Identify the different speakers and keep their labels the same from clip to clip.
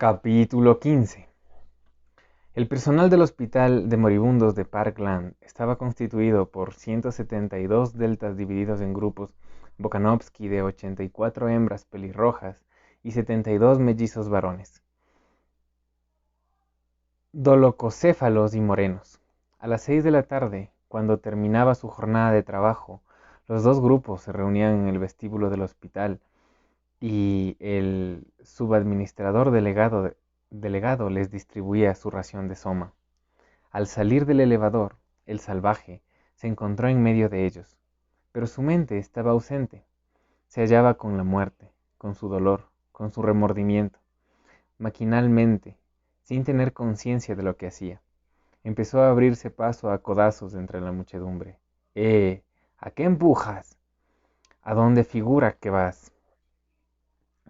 Speaker 1: Capítulo 15. El personal del Hospital de Moribundos de Parkland estaba constituido por 172 deltas divididos en grupos Bokanovsky de 84 hembras pelirrojas y 72 mellizos varones, dolococéfalos y morenos. A las 6 de la tarde, cuando terminaba su jornada de trabajo, los dos grupos se reunían en el vestíbulo del hospital y el subadministrador delegado les distribuía su ración de soma. Al salir del elevador, el salvaje se encontró en medio de ellos, pero su mente estaba ausente. Se hallaba con la muerte, con su dolor, con su remordimiento. Maquinalmente, sin tener conciencia de lo que hacía, empezó a abrirse paso a codazos entre la muchedumbre. ¿A qué empujas? ¿A dónde figura que vas?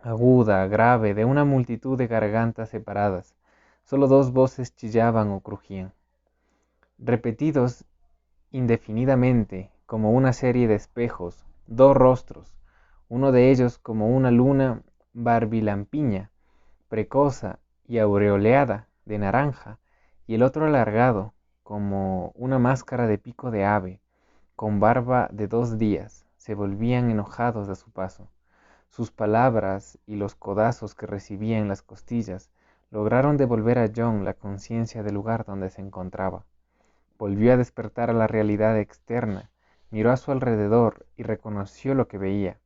Speaker 1: Aguda, grave, de una multitud de gargantas separadas, solo dos voces chillaban o crujían, repetidos indefinidamente como una serie de espejos, dos rostros, uno de ellos como una luna barbilampiña, precoza y aureoleada de naranja, y el otro alargado como una máscara de pico de ave, con barba de 2 días, se volvían enojados a su paso. Sus palabras y los codazos que recibía en las costillas lograron devolver a John la conciencia del lugar donde se encontraba. Volvió a despertar a la realidad externa, miró a su alrededor y reconoció lo que veía.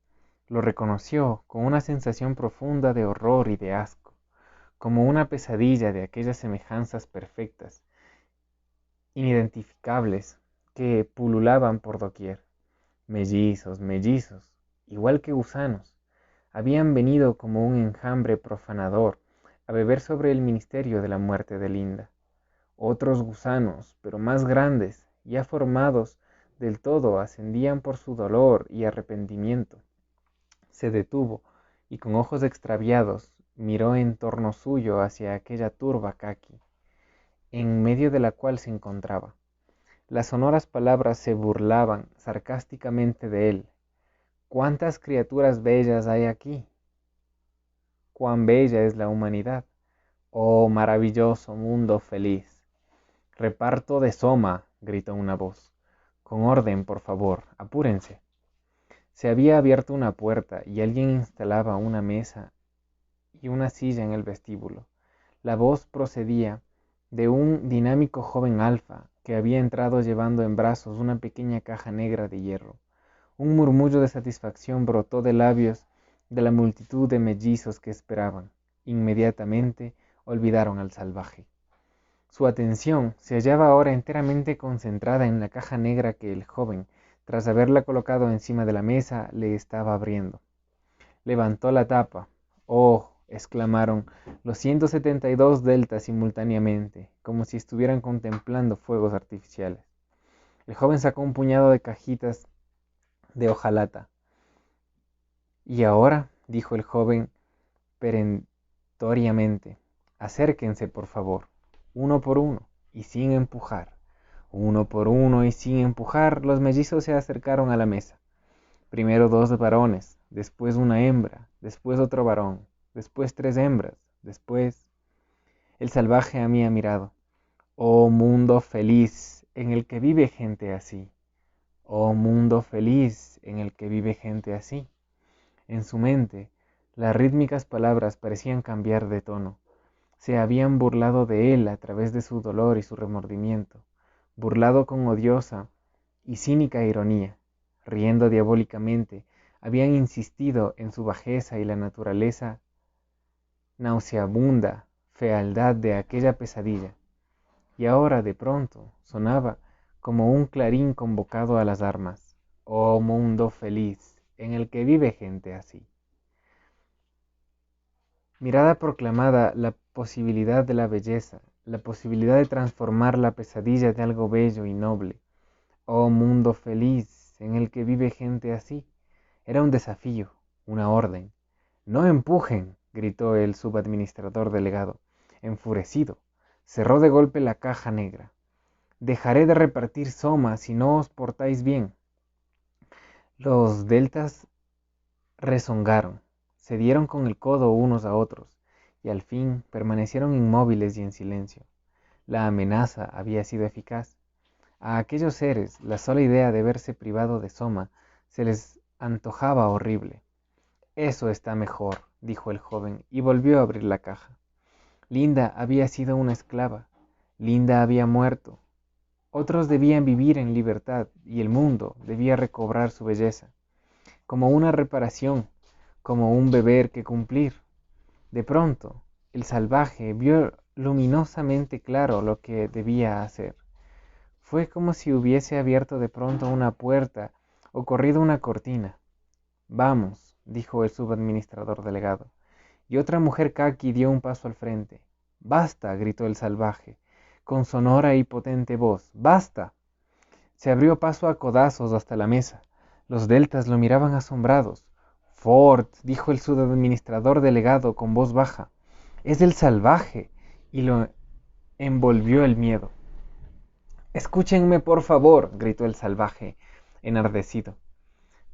Speaker 1: Lo reconoció con una sensación profunda de horror y de asco, como una pesadilla de aquellas semejanzas perfectas, inidentificables, que pululaban por doquier. Mellizos, mellizos, igual que gusanos, habían venido como un enjambre profanador a beber sobre el ministerio de la muerte de Linda. Otros gusanos, pero más grandes, ya formados del todo, ascendían por su dolor y arrepentimiento. Se detuvo y con ojos extraviados miró en torno suyo hacia aquella turba caqui, en medio de la cual se encontraba. Las sonoras palabras se burlaban sarcásticamente de él. ¿Cuántas criaturas bellas hay aquí? ¿Cuán bella es la humanidad? Oh, maravilloso mundo feliz. Reparto de soma, gritó una voz. Con orden, por favor, apúrense. Se había abierto una puerta y alguien instalaba una mesa y una silla en el vestíbulo. La voz procedía de un dinámico joven alfa que había entrado llevando en brazos una pequeña caja negra de hierro. Un murmullo de satisfacción brotó de labios de la multitud de mellizos que esperaban. Inmediatamente olvidaron al salvaje. Su atención se hallaba ahora enteramente concentrada en la caja negra que el joven, tras haberla colocado encima de la mesa, le estaba abriendo. Levantó la tapa. ¡Oh!, exclamaron los 172 deltas simultáneamente, como si estuvieran contemplando fuegos artificiales. El joven sacó un puñado de cajitas de hojalata. «¿Y ahora?», dijo el joven perentoriamente, «acérquense, por favor, uno por uno, y sin empujar». Uno por uno y sin empujar, los mellizos se acercaron a la mesa. Primero 2 varones, después una hembra, después otro varón, después 3 hembras, después... El salvaje había mirado. Oh mundo feliz en el que vive gente así. Oh mundo feliz en el que vive gente así. En su mente, las rítmicas palabras parecían cambiar de tono. Se habían burlado de él a través de su dolor y su remordimiento, burlado con odiosa y cínica ironía, riendo diabólicamente, habían insistido en su bajeza y la naturaleza nauseabunda fealdad de aquella pesadilla, y ahora de pronto sonaba como un clarín convocado a las armas. Oh mundo feliz en el que vive gente así. Mirada proclamada la posibilidad de la belleza, la posibilidad de transformar la pesadilla de algo bello y noble. Oh mundo feliz en el que vive gente así. Era un desafío, una orden. «No empujen», gritó el subadministrador delegado, enfurecido. Cerró de golpe la caja negra. «Dejaré de repartir soma si no os portáis bien». Los deltas rezongaron, se dieron con el codo unos a otros, y al fin permanecieron inmóviles y en silencio. La amenaza había sido eficaz. A aquellos seres la sola idea de verse privado de Soma se les antojaba horrible. Eso está mejor, dijo el joven, y volvió a abrir la caja. Linda había sido una esclava. Linda había muerto. Otros debían vivir en libertad y el mundo debía recobrar su belleza, como una reparación, como un deber que cumplir. De pronto, el salvaje vio luminosamente claro lo que debía hacer. Fue como si hubiese abierto de pronto una puerta o corrido una cortina. Vamos, dijo el subadministrador delegado, y otra mujer caqui dio un paso al frente. Basta, gritó el salvaje, con sonora y potente voz. Basta. Se abrió paso a codazos hasta la mesa. Los deltas lo miraban asombrados. Ford, dijo el subadministrador delegado con voz baja, es el salvaje, y lo envolvió el miedo. Escúchenme, por favor, gritó el salvaje, enardecido.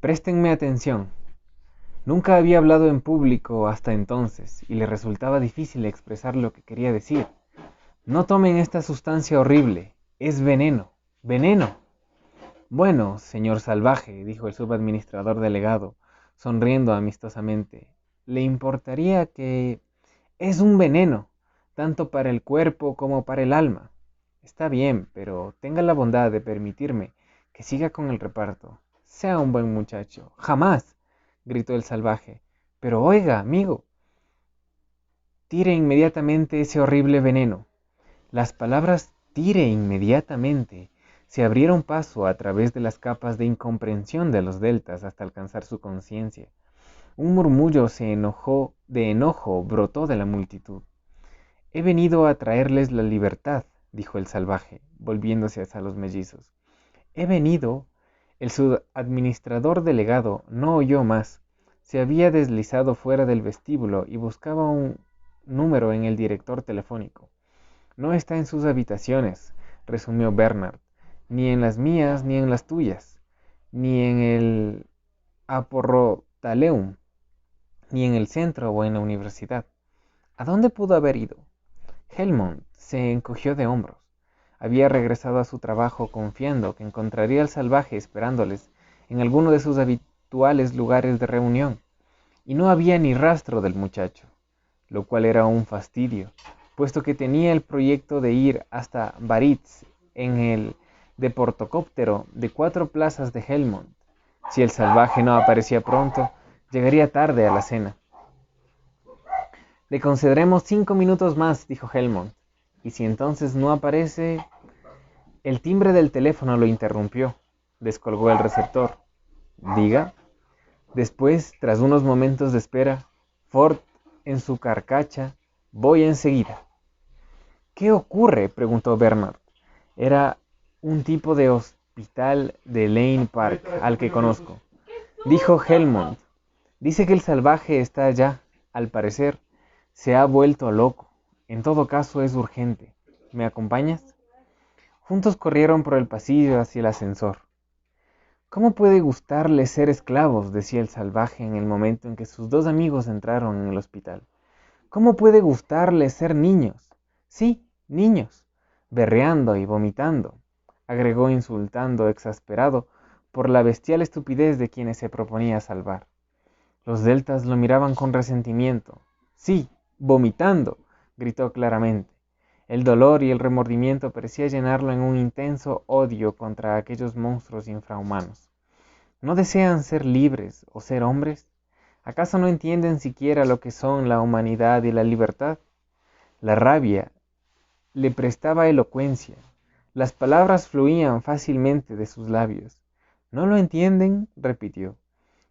Speaker 1: Préstenme atención. Nunca había hablado en público hasta entonces, y le resultaba difícil expresar lo que quería decir. No tomen esta sustancia horrible. Es veneno. ¡Veneno! Bueno, señor salvaje, dijo el subadministrador delegado, sonriendo amistosamente, ¿le importaría que es un veneno, tanto para el cuerpo como para el alma? Está bien, pero tenga la bondad de permitirme que siga con el reparto. Sea un buen muchacho. ¡Jamás! Gritó el salvaje. Pero oiga, amigo, tire inmediatamente ese horrible veneno. Las palabras tire inmediatamente se abrieron paso a través de las capas de incomprensión de los deltas hasta alcanzar su conciencia. Un murmullo de enojo brotó de la multitud. He venido a traerles la libertad, dijo el salvaje, volviéndose hacia los mellizos. He venido. El subadministrador delegado no oyó más. Se había deslizado fuera del vestíbulo y buscaba un número en el director telefónico. No está en sus habitaciones, resumió Bernard, ni en las mías ni en las tuyas, ni en el Aporrotaleum, ni en el centro o en la universidad. ¿A dónde pudo haber ido? Helmont se encogió de hombros. Había regresado a su trabajo confiando que encontraría al salvaje esperándoles en alguno de sus habituales lugares de reunión, y no había ni rastro del muchacho, lo cual era un fastidio, puesto que tenía el proyecto de ir hasta Baritz en el deportocóptero de 4 plazas de Helmont. Si el salvaje no aparecía pronto, llegaría tarde a la cena. Le concederemos 5 minutos más, dijo Helmont, y si entonces no aparece... El timbre del teléfono lo interrumpió. Descolgó el receptor. Diga. Después, tras unos momentos de espera, Ford en su carcacha, voy enseguida. ¿Qué ocurre?, preguntó Bernard. Era un tipo de hospital de Lane Park al que conozco. Dijo Helmont. Dice que el salvaje está allá. Al parecer, se ha vuelto loco. En todo caso, es urgente. ¿Me acompañas? Juntos corrieron por el pasillo hacia el ascensor. ¿Cómo puede gustarle ser esclavos?, decía el salvaje en el momento en que sus 2 amigos entraron en el hospital. ¿Cómo puede gustarle ser niños? Sí, niños, berreando y vomitando, agregó insultando, exasperado por la bestial estupidez de quienes se proponía salvar. Los deltas lo miraban con resentimiento. Sí, vomitando, gritó claramente. El dolor y el remordimiento parecía llenarlo en un intenso odio contra aquellos monstruos infrahumanos. ¿No desean ser libres o ser hombres? ¿Acaso no entienden siquiera lo que son la humanidad y la libertad? La rabia le prestaba elocuencia. Las palabras fluían fácilmente de sus labios. ¿No lo entienden?, repitió.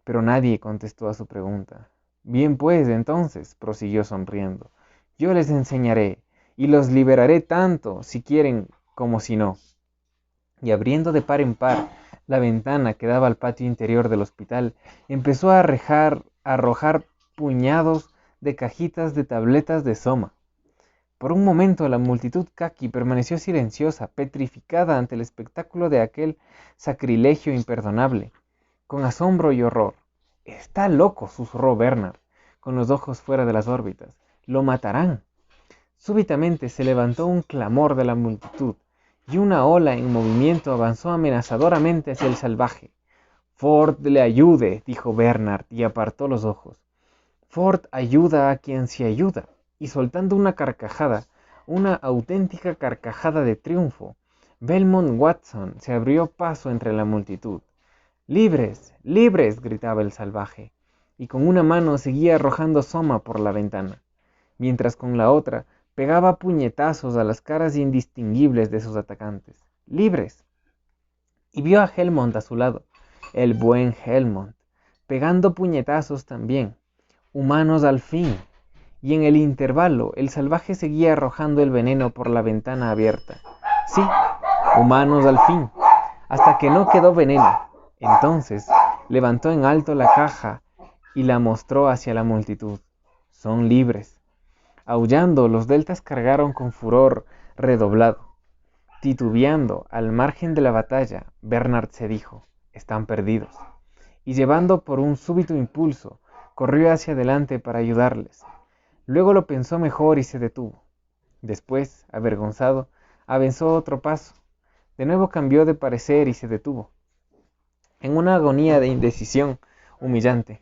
Speaker 1: Pero nadie contestó a su pregunta. Bien pues, entonces, prosiguió sonriendo, yo les enseñaré, y los liberaré tanto si quieren como si no. Y abriendo de par en par la ventana que daba al patio interior del hospital, empezó a arrojar puñados de cajitas de tabletas de Soma. Por un momento la multitud caqui permaneció silenciosa, petrificada ante el espectáculo de aquel sacrilegio imperdonable, con asombro y horror. «Está loco», susurró Bernard, con los ojos fuera de las órbitas. lo matarán. Súbitamente se levantó un clamor de la multitud, y una ola en movimiento avanzó amenazadoramente hacia el salvaje. Ford le ayude, dijo Bernard, y apartó los ojos. Ford ayuda a quien se ayuda, y soltando una carcajada, una auténtica carcajada de triunfo, Belmont Watson se abrió paso entre la multitud. ¡Libres! ¡Libres! Gritaba el salvaje, y con una mano seguía arrojando Soma por la ventana, mientras con la otra pegaba puñetazos a las caras indistinguibles de sus atacantes. ¡Libres! Y vio a Helmont a su lado, el buen Helmont, pegando puñetazos también, humanos al fin, y en el intervalo el salvaje seguía arrojando el veneno por la ventana abierta. Sí, humanos al fin, hasta que no quedó veneno. Entonces levantó en alto la caja y la mostró hacia la multitud. Son libres. Aullando, los deltas cargaron con furor redoblado. Titubeando al margen de la batalla, Bernard se dijo: están perdidos. Y llevando por un súbito impulso, corrió hacia adelante para ayudarles. Luego lo pensó mejor y se detuvo. Después, avergonzado, avanzó otro paso. De nuevo cambió de parecer y se detuvo, en una agonía de indecisión humillante.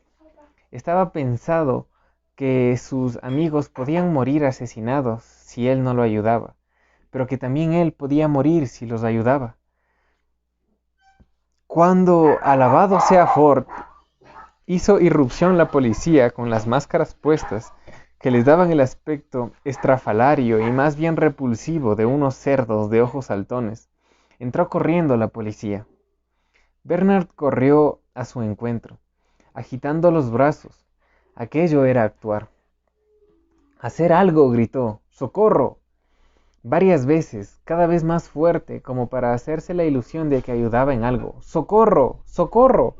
Speaker 1: Estaba pensado que sus amigos podían morir asesinados si él no lo ayudaba, pero que también él podía morir si los ayudaba. Cuando, alabado sea Ford, hizo irrupción la policía con las máscaras puestas, que les daban el aspecto estrafalario y más bien repulsivo de unos cerdos de ojos saltones, entró corriendo la policía. Bernard corrió a su encuentro, agitando los brazos. Aquello era actuar. ¡Hacer algo! Gritó. ¡Socorro! Varias veces, cada vez más fuerte, como para hacerse la ilusión de que ayudaba en algo. ¡Socorro! ¡Socorro!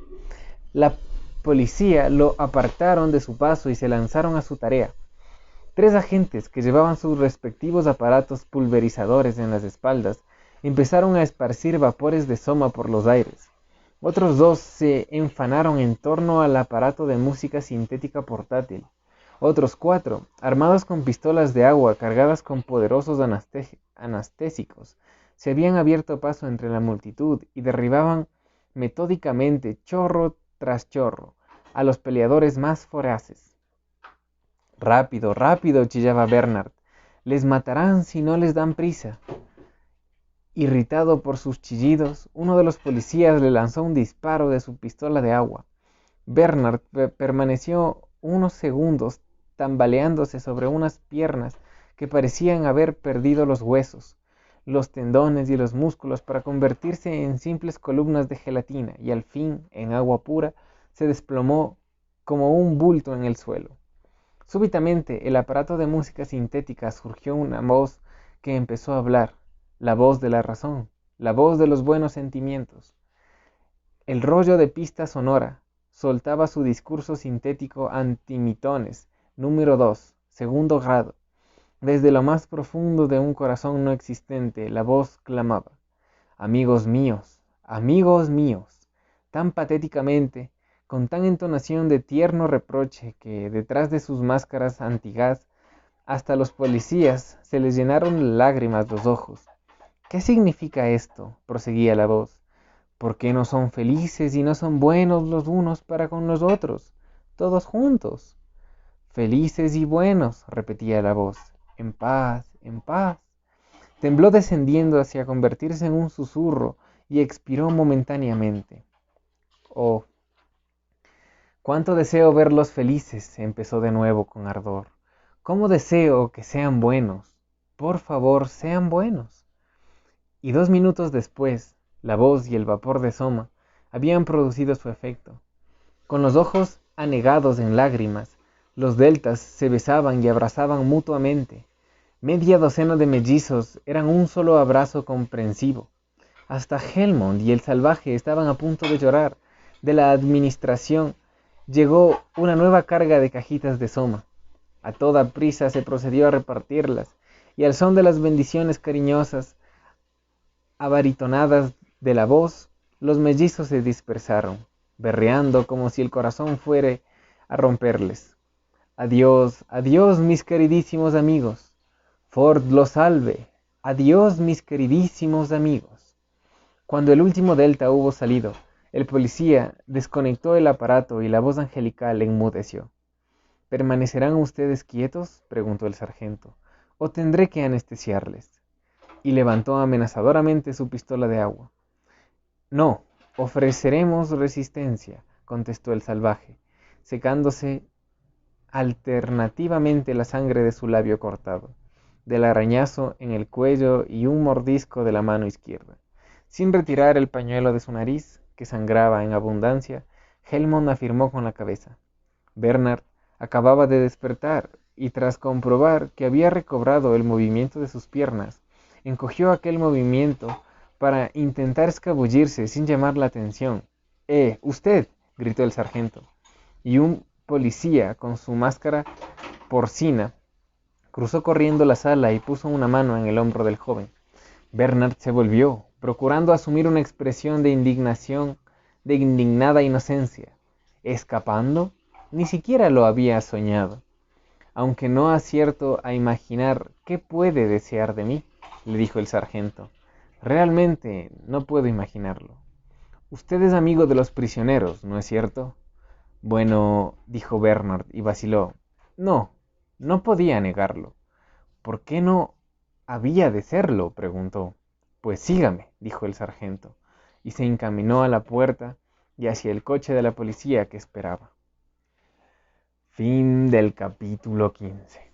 Speaker 1: La policía lo apartaron de su paso y se lanzaron a su tarea. 3 agentes que llevaban sus respectivos aparatos pulverizadores en las espaldas empezaron a esparcir vapores de Soma por los aires. Otros 2 se enfanaron en torno al aparato de música sintética portátil. Otros 4, armados con pistolas de agua cargadas con poderosos anestésicos, se habían abierto paso entre la multitud y derribaban metódicamente, chorro tras chorro, a los peleadores más voraces. Rápido, rápido, chillaba Bernard. Les matarán si no les dan prisa. Irritado por sus chillidos, uno de los policías le lanzó un disparo de su pistola de agua. Bernard permaneció unos segundos tambaleándose sobre unas piernas que parecían haber perdido los huesos, los tendones y los músculos para convertirse en simples columnas de gelatina, y al fin, en agua pura, se desplomó como un bulto en el suelo. Súbitamente, el aparato de música sintética surgió una voz que empezó a hablar, la voz de la razón, la voz de los buenos sentimientos. El rollo de pista sonora soltaba su discurso sintético antimitones, número 2, segundo grado. Desde lo más profundo de un corazón no existente, la voz clamaba: amigos míos, tan patéticamente, con tan entonación de tierno reproche que, detrás de sus máscaras antigás, hasta los policías se les llenaron lágrimas los ojos. ¿Qué significa esto?, proseguía la voz. ¿Por qué no son felices y no son buenos los unos para con los otros, todos juntos? Felices y buenos, repetía la voz. En paz, en paz. Tembló descendiendo hacia convertirse en un susurro y expiró momentáneamente. Oh, cuánto deseo verlos felices, empezó de nuevo con ardor. Cómo deseo que sean buenos. Por favor, sean buenos. Y 2 minutos después, la voz y el vapor de Soma habían producido su efecto. Con los ojos anegados en lágrimas, los deltas se besaban y abrazaban mutuamente. Media docena de mellizos eran un solo abrazo comprensivo. Hasta Helmont y el salvaje estaban a punto de llorar. De la administración llegó una nueva carga de cajitas de Soma. A toda prisa se procedió a repartirlas, y al son de las bendiciones cariñosas, abaritonadas de la voz, los mellizos se dispersaron, berreando como si el corazón fuere a romperles. Adiós, adiós, mis queridísimos amigos. Ford los salve. Adiós, mis queridísimos amigos. Cuando el último delta hubo salido, el policía desconectó el aparato y la voz angelical enmudeció. ¿Permanecerán ustedes quietos?, preguntó el sargento, ¿o tendré que anestesiarles? Y levantó amenazadoramente su pistola de agua. No, ofreceremos resistencia, contestó el salvaje, secándose alternativamente la sangre de su labio cortado, del arañazo en el cuello y un mordisco de la mano izquierda. Sin retirar el pañuelo de su nariz, que sangraba en abundancia, Helmond afirmó con la cabeza. Bernard acababa de despertar y tras comprobar que había recobrado el movimiento de sus piernas, encogió aquel movimiento para intentar escabullirse sin llamar la atención. Usted, gritó el sargento, y un policía con su máscara porcina cruzó corriendo la sala y puso una mano en el hombro del joven. Bernard se volvió, procurando asumir una expresión de indignación, de indignada inocencia. ¿Escapando? Ni siquiera lo había soñado. Aunque no acierto a imaginar qué puede desear de mí, le dijo el sargento. Realmente no puedo imaginarlo. Usted es amigo de los prisioneros, ¿no es cierto? Bueno, dijo Bernard y vaciló. No, no podía negarlo. ¿Por qué no había de serlo?, preguntó. Pues sígame, dijo el sargento, y se encaminó a la puerta y hacia el coche de la policía que esperaba. Fin del capítulo 15.